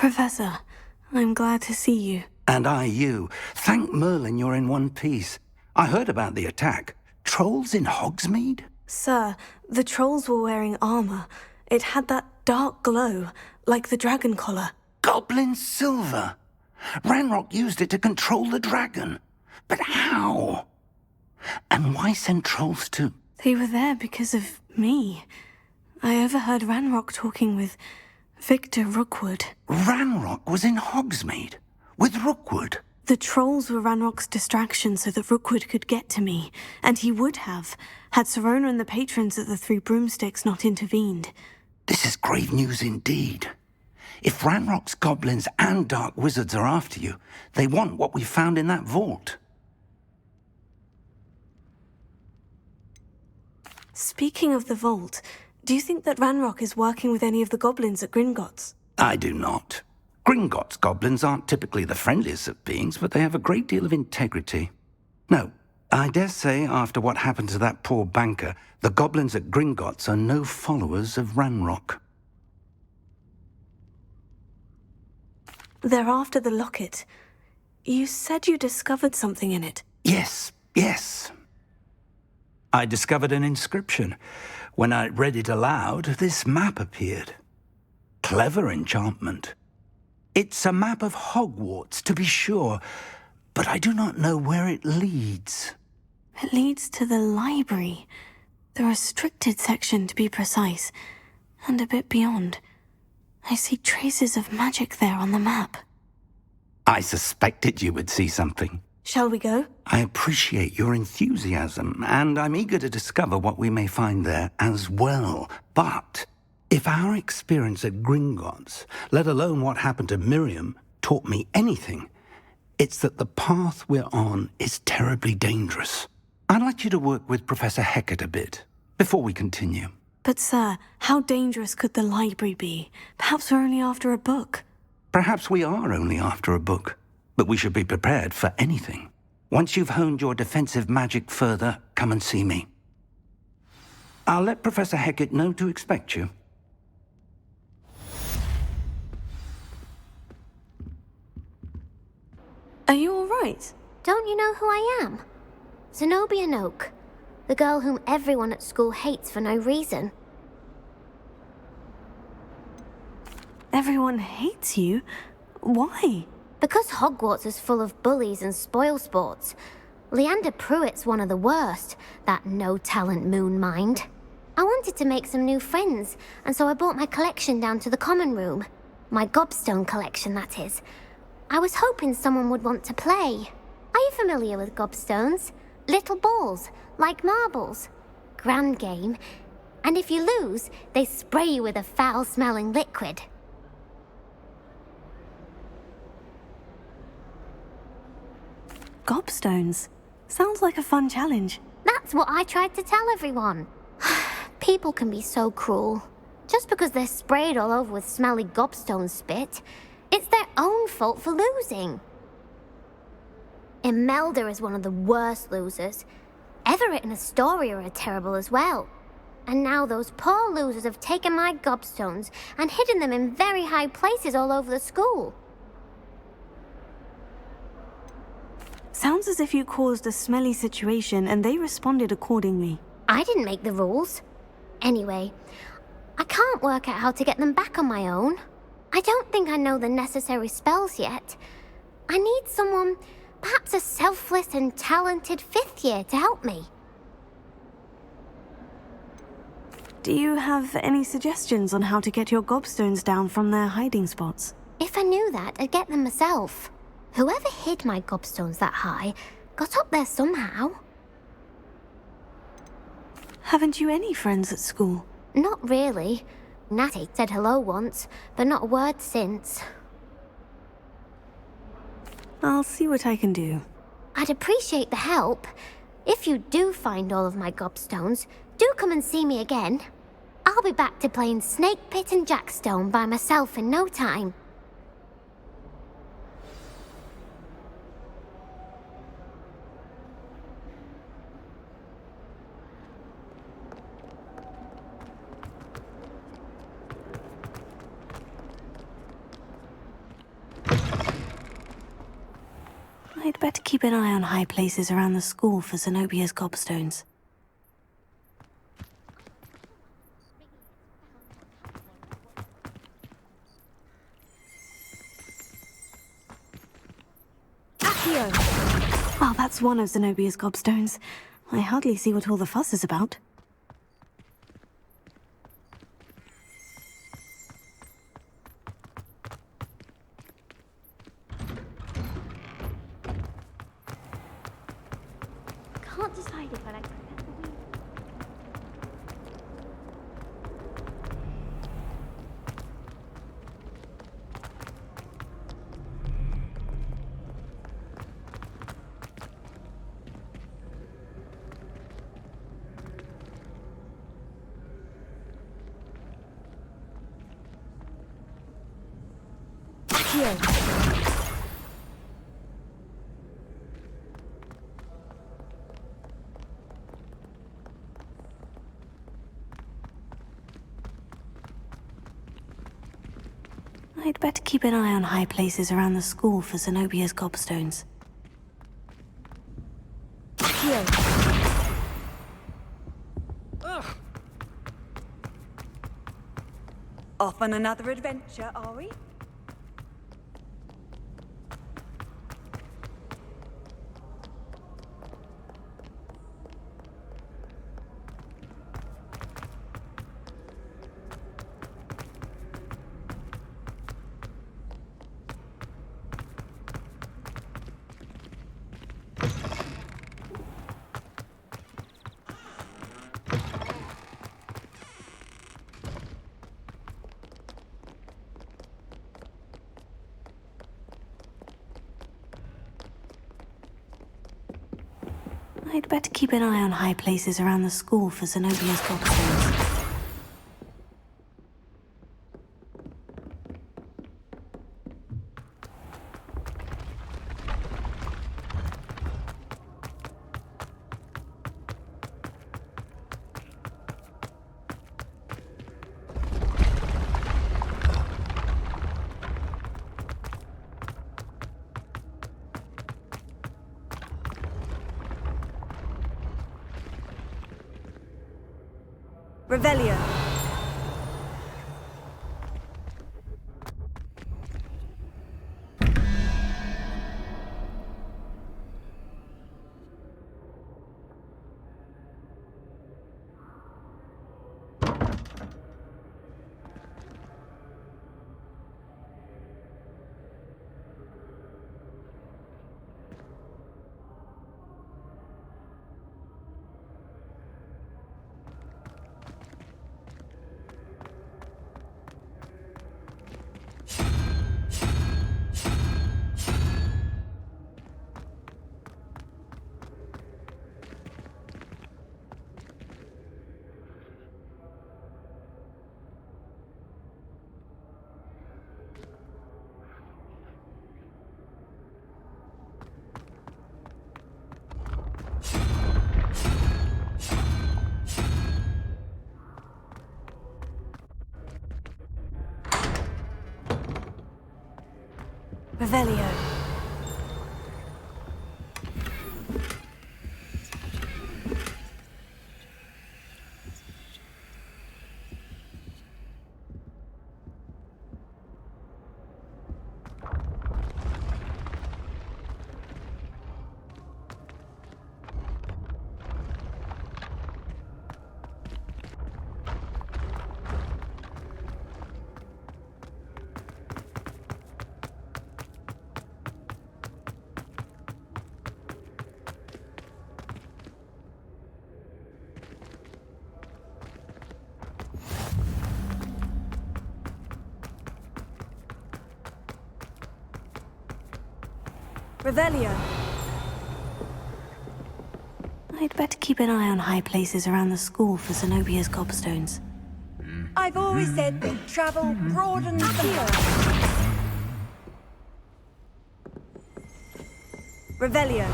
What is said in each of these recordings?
Professor, I'm glad to see you. And I you. Thank Merlin you're in one piece. I heard about the attack. Trolls in Hogsmeade? Sir, the trolls were wearing armor. It had that dark glow, like the dragon collar. Goblin silver! Ranrock used it to control the dragon. But how? And why send trolls to... They were there because of me. I overheard Ranrock talking with Victor Rookwood. Ranrock was in Hogsmeade? With Rookwood? The trolls were Ranrock's distraction so that Rookwood could get to me. And he would have, had Sirona and the patrons at the Three Broomsticks not intervened. This is grave news indeed. If Ranrock's goblins and dark wizards are after you, they want what we found in that vault. Speaking of the vault, do you think that Ranrock is working with any of the goblins at Gringotts? I do not. Gringotts goblins aren't typically the friendliest of beings, but they have a great deal of integrity. No, I dare say after what happened to that poor banker, the goblins at Gringotts are no followers of Ranrock. They're after the locket. You said you discovered something in it. Yes. I discovered an inscription. When I read it aloud, this map appeared. Clever enchantment. It's a map of Hogwarts, to be sure, but I do not know where it leads. It leads to the library. The restricted section, to be precise, and a bit beyond. I see traces of magic there on the map. I suspected you would see something. Shall we go? I appreciate your enthusiasm, and I'm eager to discover what we may find there as well. But if our experience at Gringotts, let alone what happened to Miriam, taught me anything, it's that the path we're on is terribly dangerous. I'd like you to work with Professor Hecat a bit before we continue. But, sir, how dangerous could the library be? Perhaps we're only after a book. Perhaps we are only after a book, but we should be prepared for anything. Once you've honed your defensive magic further, come and see me. I'll let Professor Hecat know to expect you. Are you all right? Don't you know who I am? Zenobie Nouk, the girl whom everyone at school hates for no reason. Everyone hates you? Why? Because Hogwarts is full of bullies and spoilsports. Leander Pruitt's one of the worst, that no-talent moon mind. I wanted to make some new friends, and so I brought my collection down to the common room. My gobstone collection, that is. I was hoping someone would want to play. Are you familiar with gobstones? Little balls, like marbles. Grand game. And if you lose, they spray you with a foul-smelling liquid. Gobstones? Sounds like a fun challenge. That's what I tried to tell everyone. People can be so cruel. Just because they're sprayed all over with smelly gobstone spit, it's their own fault for losing. Imelda is one of the worst losers. Everett and Astoria are terrible as well. And now those poor losers have taken my gobstones and hidden them in very high places all over the school. Sounds as if you caused a smelly situation and they responded accordingly. I didn't make the rules. Anyway, I can't work out how to get them back on my own. I don't think I know the necessary spells yet. I need someone, perhaps a selfless and talented fifth year to help me. Do you have any suggestions on how to get your gobstones down from their hiding spots? If I knew that, I'd get them myself. Whoever hid my gobstones that high got up there somehow. Haven't you any friends at school? Not really. Natty said hello once, but not a word since. I'll see what I can do. I'd appreciate the help. If you do find all of my gobstones, do come and see me again. I'll be back to playing Snake Pit and Jackstone by myself in no time. I'd better keep an eye on high places around the school for Zenobia's gobstones. Well, that's one of Zenobia's gobstones. I hardly see what all the fuss is about. Can't decide if I like to pet the wheel. I'd better keep an eye on high places around the school for Zenobia's gobstones. Off on another adventure, are we? I'd better keep an eye on high places around the school for Zenobia's gobstones. Revelio. Revelio. Revelio. I'd better keep an eye on high places around the school for Zenobia's gobstones. I've always said that travel broadens the mind. Revelio.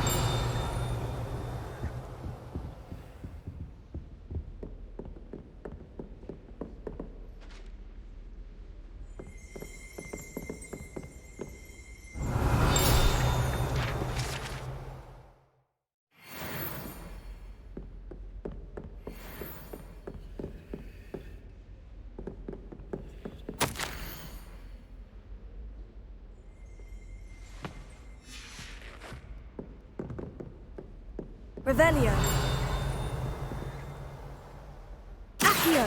Revelio. Accio.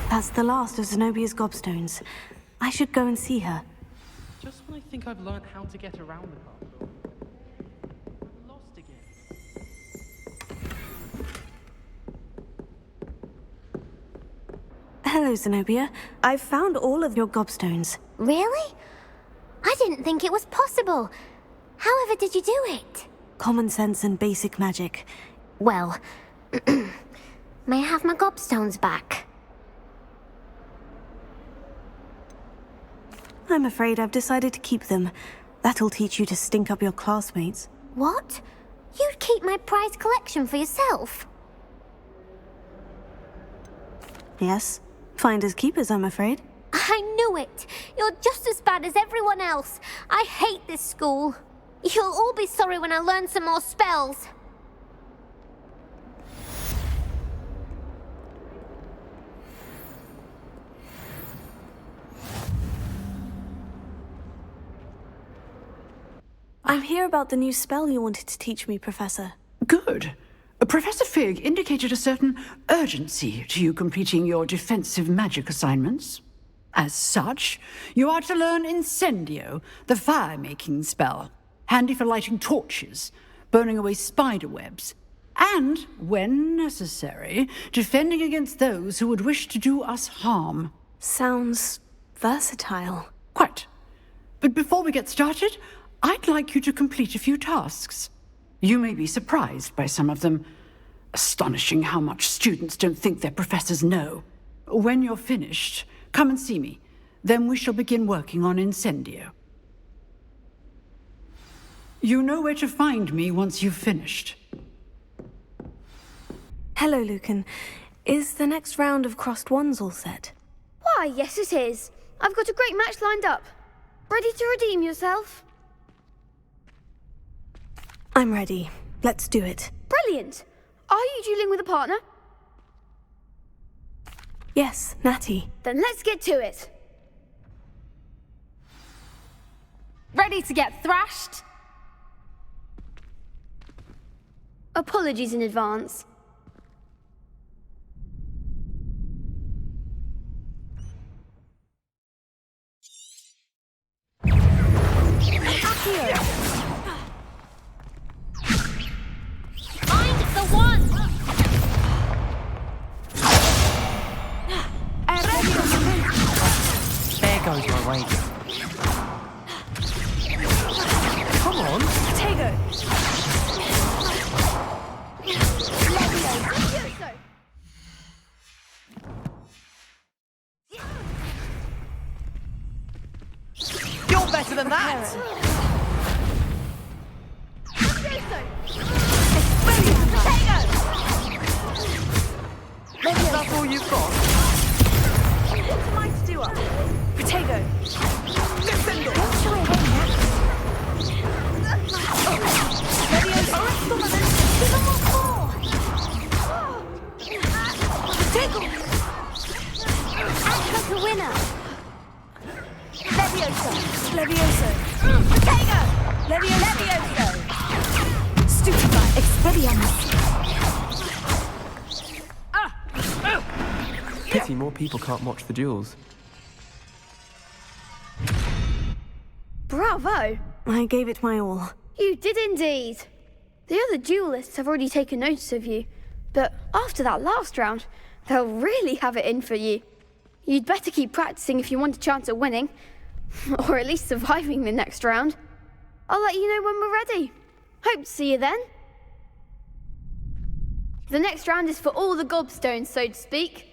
That's the last of Zenobia's gobstones. I should go and see her. Just when I think I've learned how to get around the castle, I'm lost again. Hello, Zenobia. I've found all of your gobstones. Really? I didn't think it was possible. However did you do it? Common sense and basic magic. Well, may I have my gobstones back? I'm afraid I've decided to keep them. That'll teach you to stink up your classmates. What? You'd keep my prized collection for yourself? Yes. Finders keepers, I'm afraid. I knew it! You're just as bad as everyone else. I hate this school. You'll all be sorry when I learn some more spells. I'm here about the new spell you wanted to teach me, Professor. Good. Professor Fig indicated a certain urgency to you completing your defensive magic assignments. As such, you are to learn Insendio, the fire-making spell, handy for lighting torches, burning away spider webs, and, when necessary, defending against those who would wish to do us harm. Sounds versatile. Quite. But before we get started, I'd like you to complete a few tasks. You may be surprised by some of them. Astonishing how much students don't think their professors know. When you're finished, come and see me. Then we shall begin working on Insendio. You know where to find me once you've finished. Hello, Lucan. Is the next round of crossed wands all set? Why, yes it is. I've got a great match lined up. Ready to redeem yourself? I'm ready. Let's do it. Brilliant. Are you dueling with a partner? Yes, Natty. Then let's get to it. Ready to get thrashed? Apologies in advance. Accio! Find the one! There goes my wager. Come on. Potato. You're better than that! That's all you've got? What am I to do up? Potato. Defender! Accio the winner! Levioso. Levioso. Potato. Levioso. Stupefy. Expelliarmus. Pity more people can't watch the duels. Bravo! I gave it my all. You did indeed. The other duelists have already taken notice of you, but after that last round, they'll really have it in for you. You'd better keep practicing if you want a chance at winning, or at least surviving the next round. I'll let you know when we're ready. Hope to see you then. The next round is for all the gobstones, so to speak.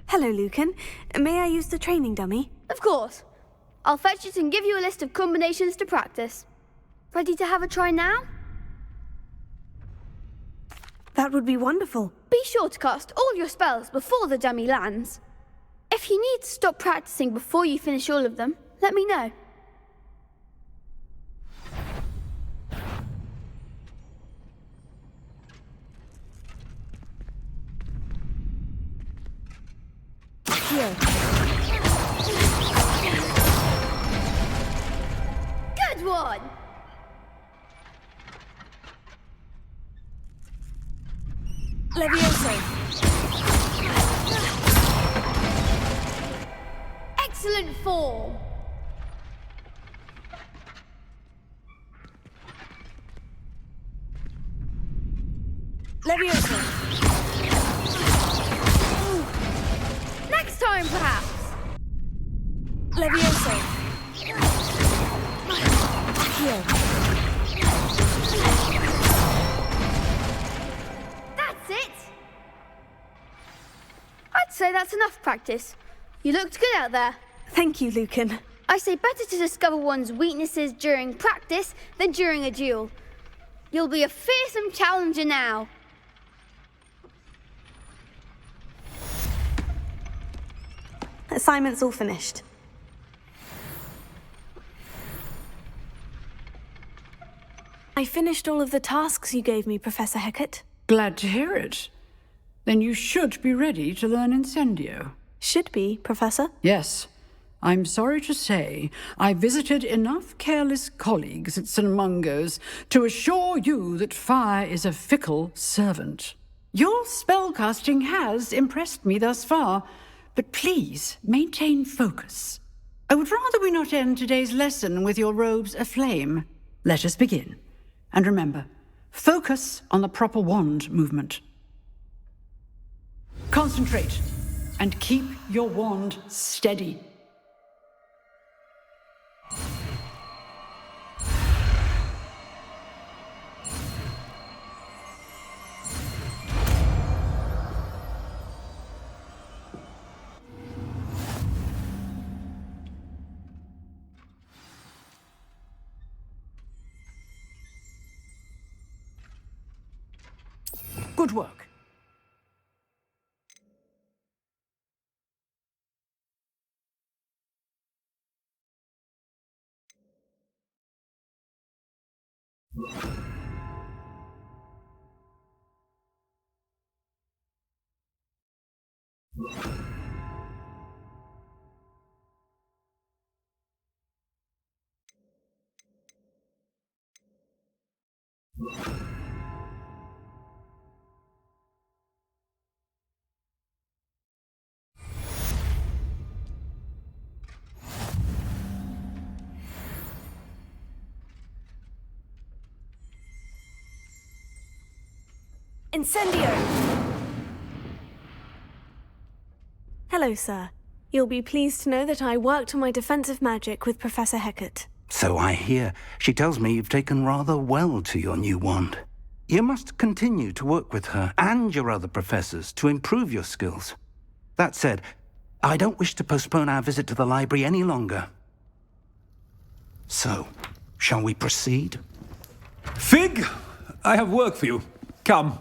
Hello, Lucan. May I use the training dummy? Of course. I'll fetch it and give you a list of combinations to practice. Ready to have a try now? That would be wonderful. Be sure to cast all your spells before the dummy lands. If you need to stop practicing before you finish all of them, let me know. Levioso. Excellent form. Levioso. Next time, perhaps. Levioso. Accio. That's it. I'd say that's enough practice. You looked good out there. Thank you, Lucan. I say better to discover one's weaknesses during practice than during a duel. You'll be a fearsome challenger now. Assignment's all finished. I finished all of the tasks you gave me, Professor Hecat. Glad to hear it. Then you should be ready to learn Insendio. Should be, Professor. Yes. I'm sorry to say, I visited enough careless colleagues at St. Mungo's to assure you that fire is a fickle servant. Your spellcasting has impressed me thus far, but please maintain focus. I would rather we not end today's lesson with your robes aflame. Let us begin. And remember, focus on the proper wand movement. Concentrate and keep your wand steady. Good work. Incendio! Hello, sir. You'll be pleased to know that I worked on my defensive magic with Professor Hecat. So I hear. She tells me you've taken rather well to your new wand. You must continue to work with her and your other professors to improve your skills. That said, I don't wish to postpone our visit to the library any longer. So, shall we proceed? Fig, I have work for you. Come.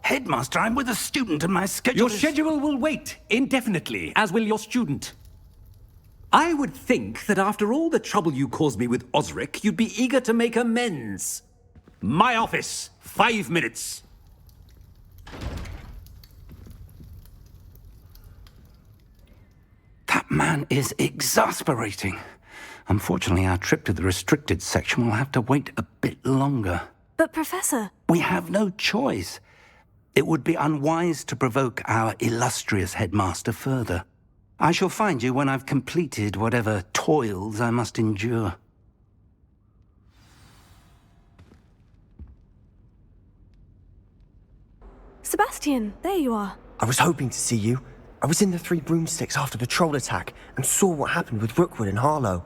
Headmaster, I'm with a student and my schedule Your schedule will wait indefinitely, as will your student. I would think that after all the trouble you caused me with Osric, you'd be eager to make amends. My office, 5 minutes. That man is exasperating. Unfortunately, our trip to the restricted section will have to wait a bit longer. But, Professor... We have no choice. It would be unwise to provoke our illustrious headmaster further. I shall find you when I've completed whatever toils I must endure. Sebastien, there you are. I was hoping to see you. I was in the Three Broomsticks after the troll attack and saw what happened with Rookwood and Harlow.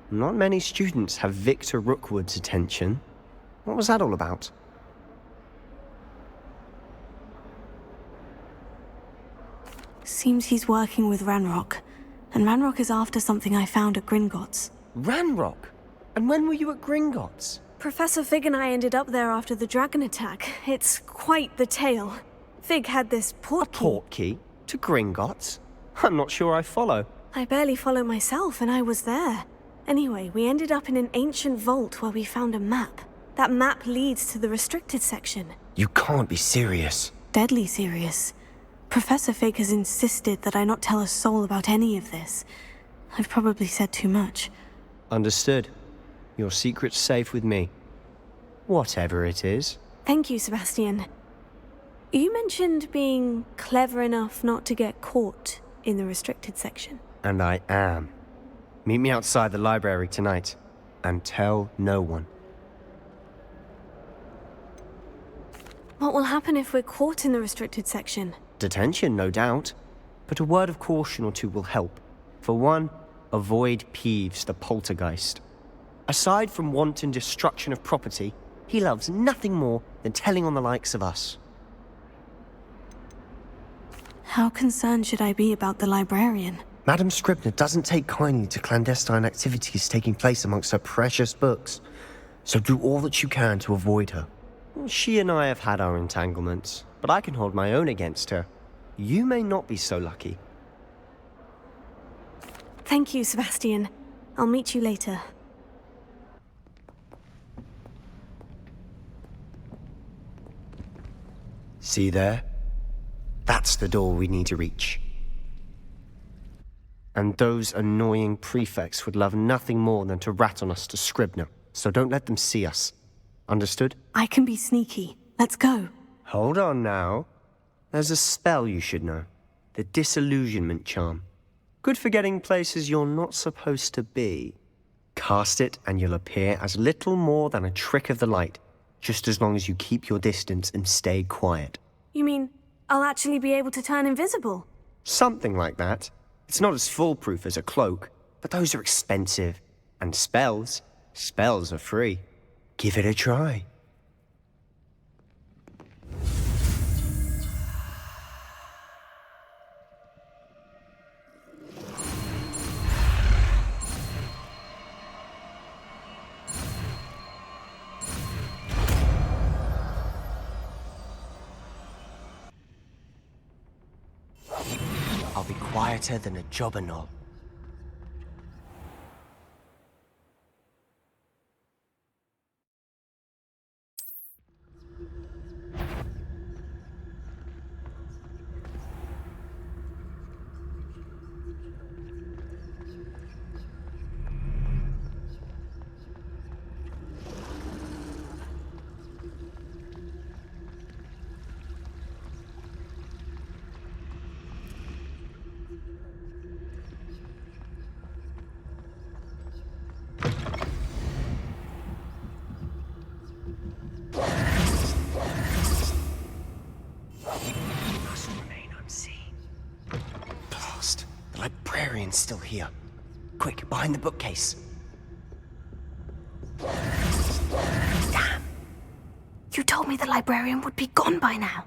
Not many students have Victor Rookwood's attention. What was that all about? Seems he's working with Ranrock. And Ranrock is after something I found at Gringottsa. Ranrock? And when were you at Gringottsa? Professor Fig and I ended up there after the dragon attack. It's quite the tale. Fig had this portkey. A portkey? To Gringottsa? I'm not sure I follow. I barely follow myself, and I was there. Anyway, we ended up in an ancient vault where we found a map. That map leads to the restricted section. You can't be serious. Deadly serious. Professor Fig has insisted that I not tell a soul about any of this. I've probably said too much. Understood. Your secret's safe with me. Whatever it is. Thank you, Sebastien. You mentioned being clever enough not to get caught in the restricted section. And I am. Meet me outside the library tonight, and tell no one. What will happen if we're caught in the restricted section? Detention, no doubt. But a word of caution or two will help. For one, avoid Peeves, the poltergeist. Aside from wanton destruction of property, he loves nothing more than telling on the likes of us. How concerned should I be about the librarian? Madame Scribner doesn't take kindly to clandestine activities taking place amongst her precious books, so do all that you can to avoid her. She and I have had our entanglements, but I can hold my own against her. You may not be so lucky. Thank you, Sebastьян. I'll meet you later. See there? That's the door we need to reach. And those annoying prefects would love nothing more than to rat on us to Scribner, so don't let them see us. Understood? I can be sneaky. Let's go. Hold on now. There's a spell you should know. The disillusionment charm. Good for getting places you're not supposed to be. Cast it and you'll appear as little more than a trick of the light, just as long as you keep your distance and stay quiet. You mean I'll actually be able to turn invisible? Something like that. It's not as foolproof as a cloak, but those are expensive. And spells are free. Give it a try. I'll be quieter than a jobberknoll. Librarian's still here. Quick, behind the bookcase. Damn! You told me the librarian would be gone by now.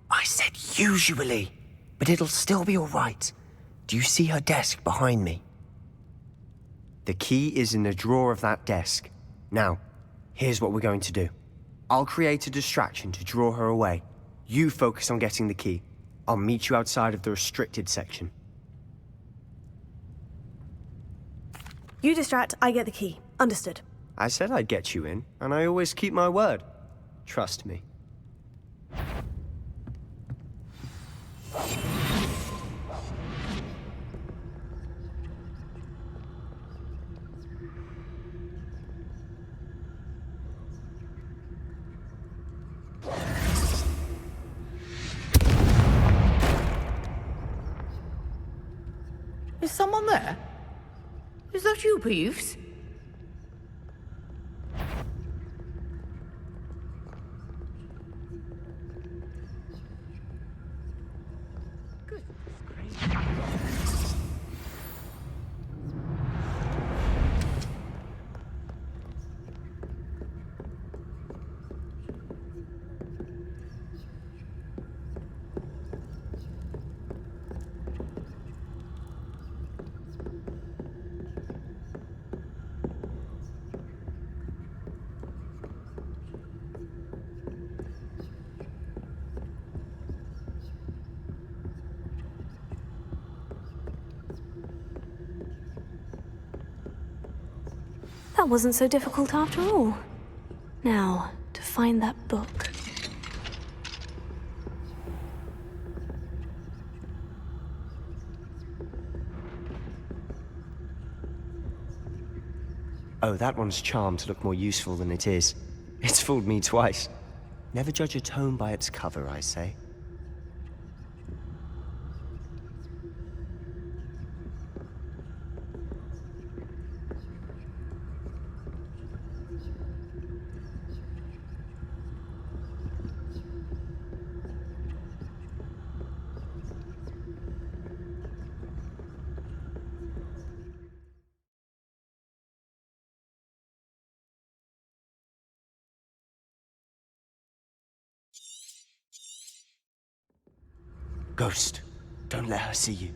I said usually, but it'll still be all right. Do you see her desk behind me? The key is in the drawer of that desk. Now, here's what we're going to do. I'll create a distraction to draw her away. You focus on getting the key. I'll meet you outside of the restricted section. You distract, I get the key. Understood. I said I'd get you in, and I always keep my word. Trust me. Is someone there? Is that you, Peeves? That wasn't so difficult after all. Now, to find that book. Oh, that one's charmed to look more useful than it is. It's fooled me twice. Never judge a tome by its cover, I say. Ghost, don't let her see you.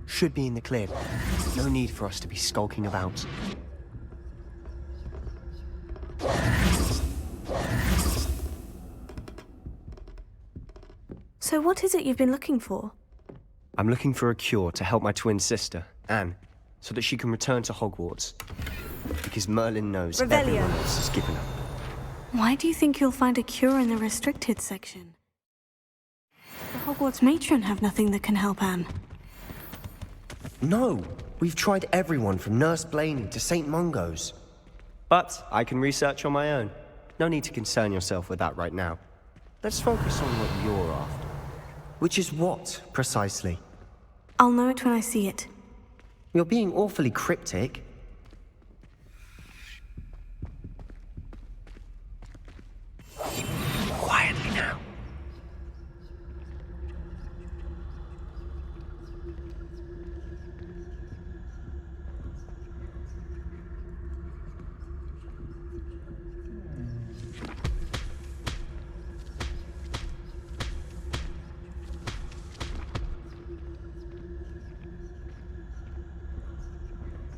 Should be in the clear. No need for us to be skulking about. So what is it you've been looking for? I'm looking for a cure to help my twin sister, Anne, so that she can return to Hogwarts. Because Merlin knows everyone else has given up. Why do you think you'll find a cure in the restricted section? The Hogwarts matron have nothing that can help Anne. No, we've tried everyone from Nurse Blaney to St. Mungo's. But I can research on my own. No need to concern yourself with that right now. Let's focus on what you're after. Which is what, precisely? I'll know it when I see it. You're being awfully cryptic. Quietly now.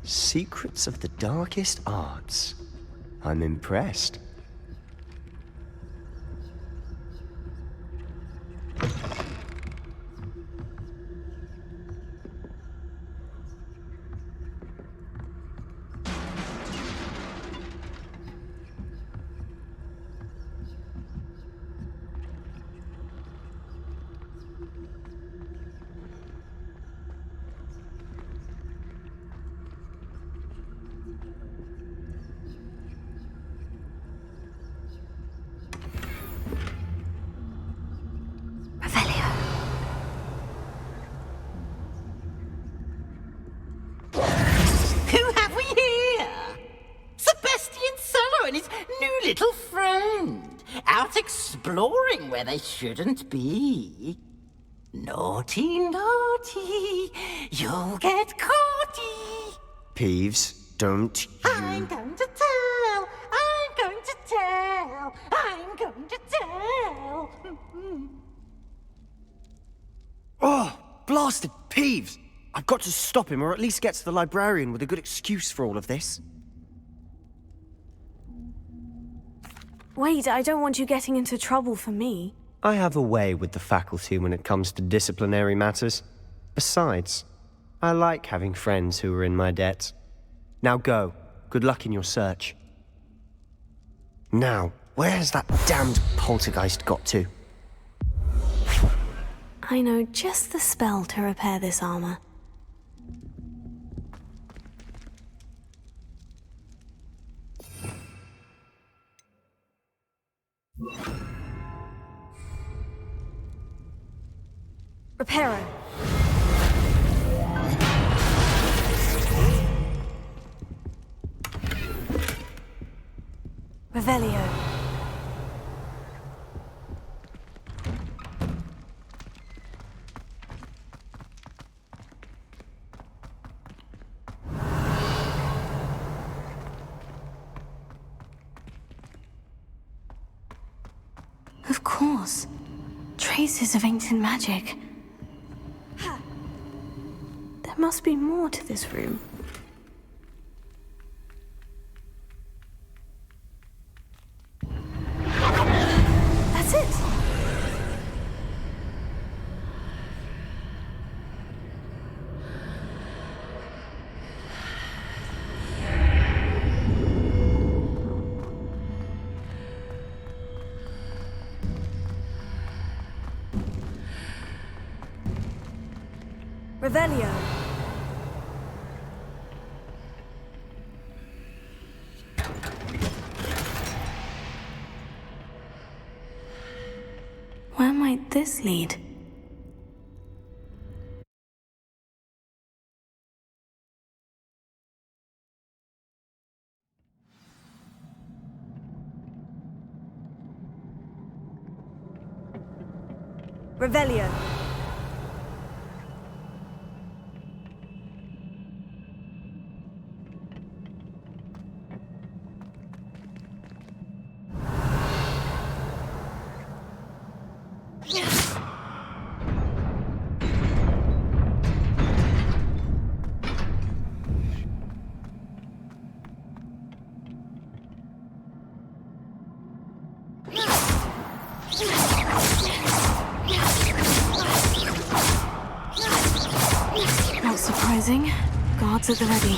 Secrets of the darkest arts. I'm impressed. Little friend, out exploring where they shouldn't be. Naughty, naughty, you'll get caughty. Peeves, don't you... I'm going to tell, I'm going to tell, I'm going to tell. Oh, blasted Peeves! I've got to stop him, or at least get to the librarian with a good excuse for all of this. Wait, I don't want you getting into trouble for me. I have a way with the faculty when it comes to disciplinary matters. Besides, I like having friends who are in my debt. Now go. Good luck in your search. Now, where has that damned poltergeist got to? I know just the spell to repair this armor. Reparo. Revelio. Of course. Traces of ancient magic. There must be more to this room. That's it! Revelio. Where might this lead? Revelio. Not surprising. Guards at the ready.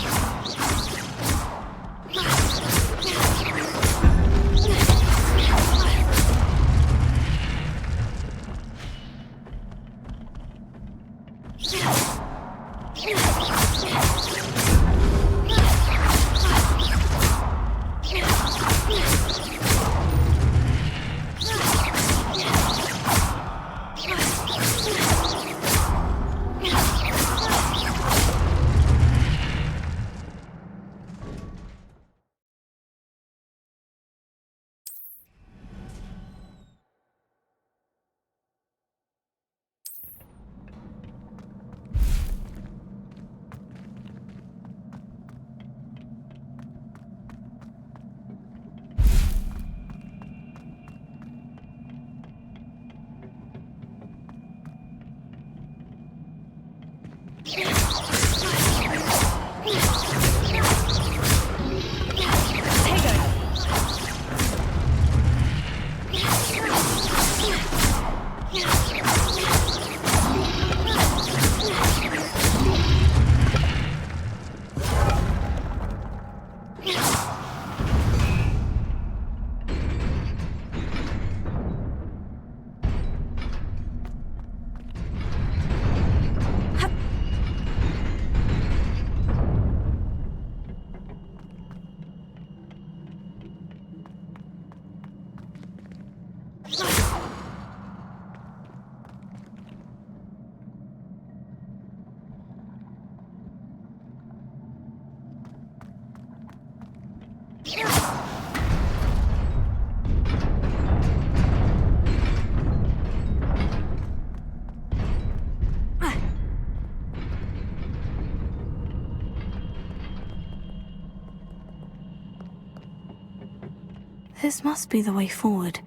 This must be the way forward.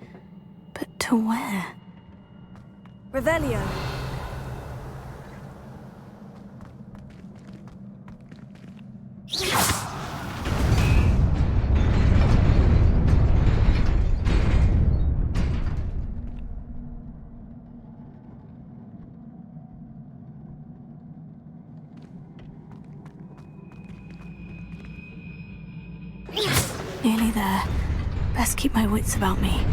But to where? Revelio. Nearly there. Best keep my wits about me.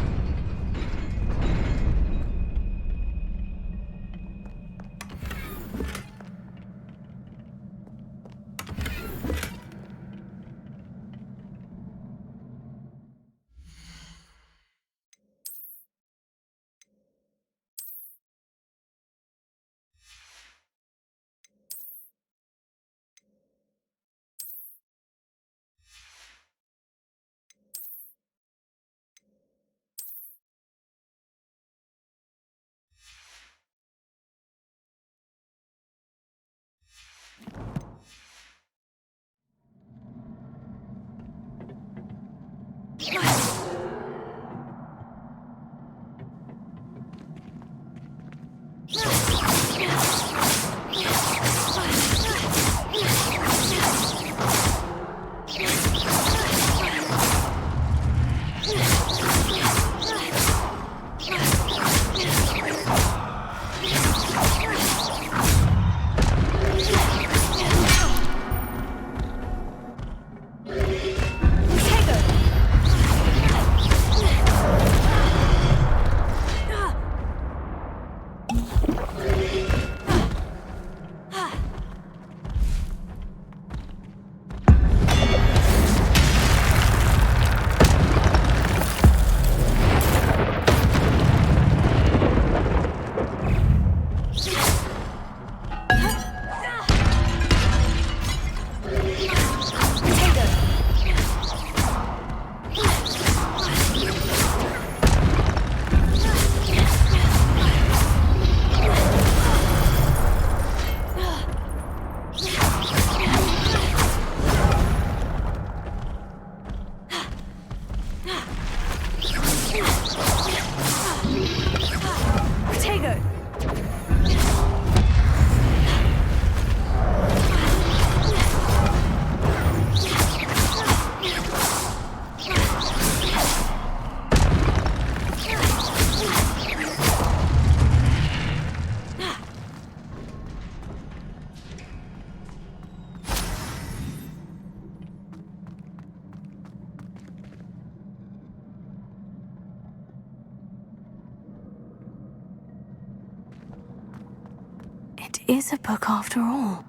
It is a book after all.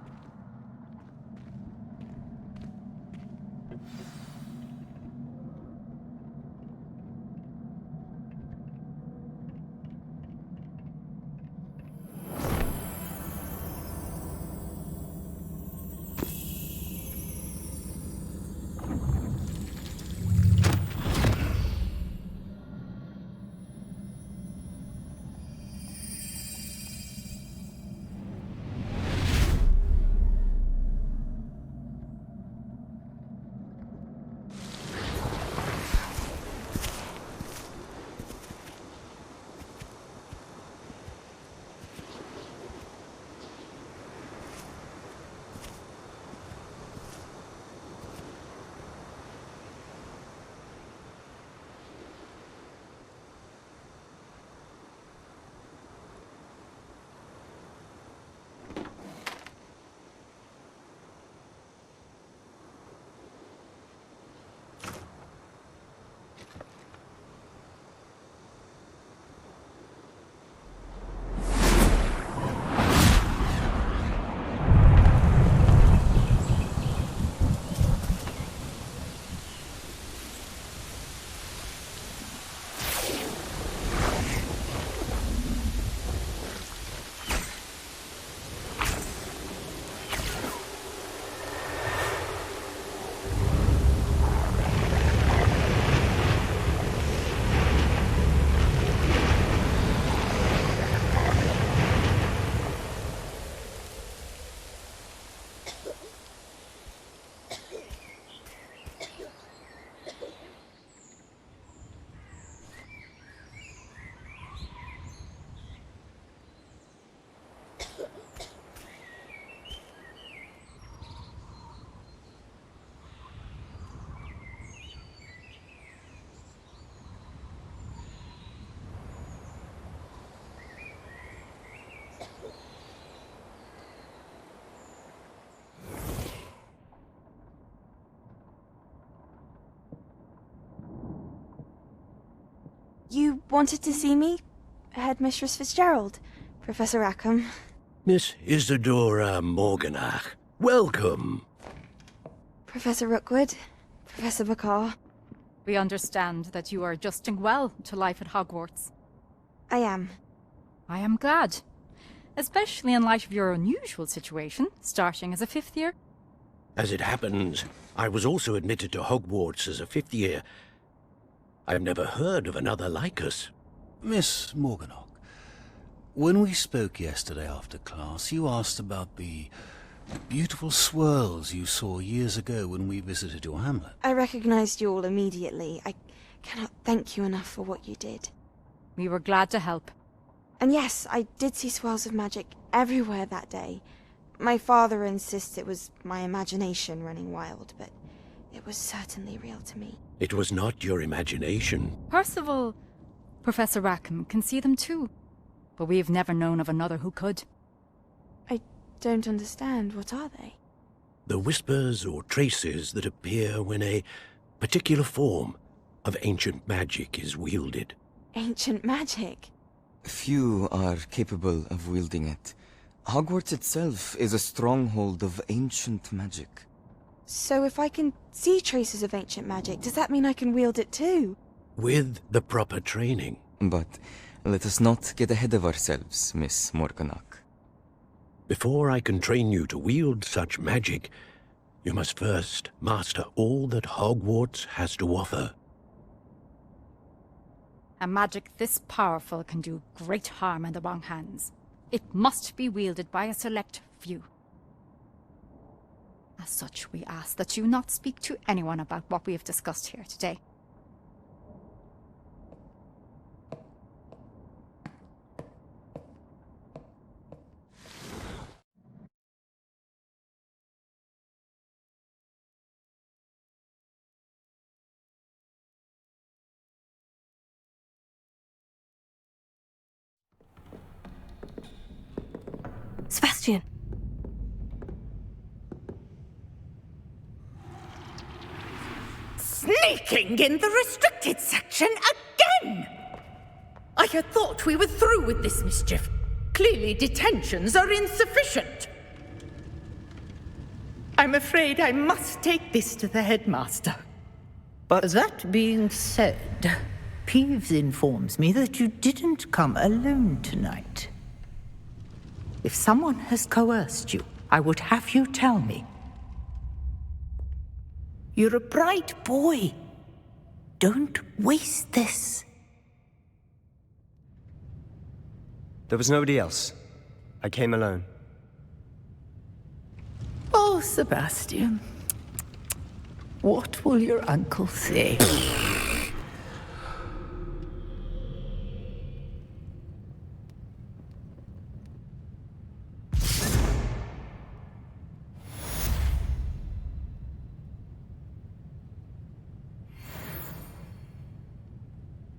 You wanted to see me? Headmistress Fitzgerald, Professor Rackham. Miss Isadora Morganach, welcome. Professor Rookwood, Professor Bakar. We understand that you are adjusting well to life at Hogwarts. I am. I am glad. Especially in light of your unusual situation, starting as a 5th year. As it happens, I was also admitted to Hogwarts as a 5th year. I've never heard of another like us. Miss Morganach, when we spoke yesterday after class, you asked about the beautiful swirls you saw years ago when we visited your hamlet. I recognized you all immediately. I cannot thank you enough for what you did. We were glad to help. And yes, I did see swirls of magic everywhere that day. My father insists it was my imagination running wild, but it was certainly real to me. It was not your imagination. Percival, Professor Rackham can see them too. But we have never known of another who could. I don't understand. What are they? The whispers or traces that appear when a particular form of ancient magic is wielded. Ancient magic? Few are capable of wielding it. Hogwarts itself is a stronghold of ancient magic. So if I can see traces of ancient magic, does that mean I can wield it too? With the proper training. But Let us not get ahead of ourselves, Miss Morganach. Before I can train you to wield such magic, you must first master all that Hogwarts has to offer. A magic this powerful can do great harm in the wrong hands. It must be wielded by a select few. As such, we ask that you not speak to anyone about what we have discussed here today. Sebastьян. Sneaking in the restricted section again! I had thought we were through with this mischief. Clearly detentions are insufficient. I'm afraid I must take this to the headmaster. But that being said, Peeves informs me that you didn't come alone tonight. If someone has coerced you, I would have you tell me. You're a bright boy. Don't waste this. There was nobody else. I came alone. Oh, Sebastьяn. What will your uncle say?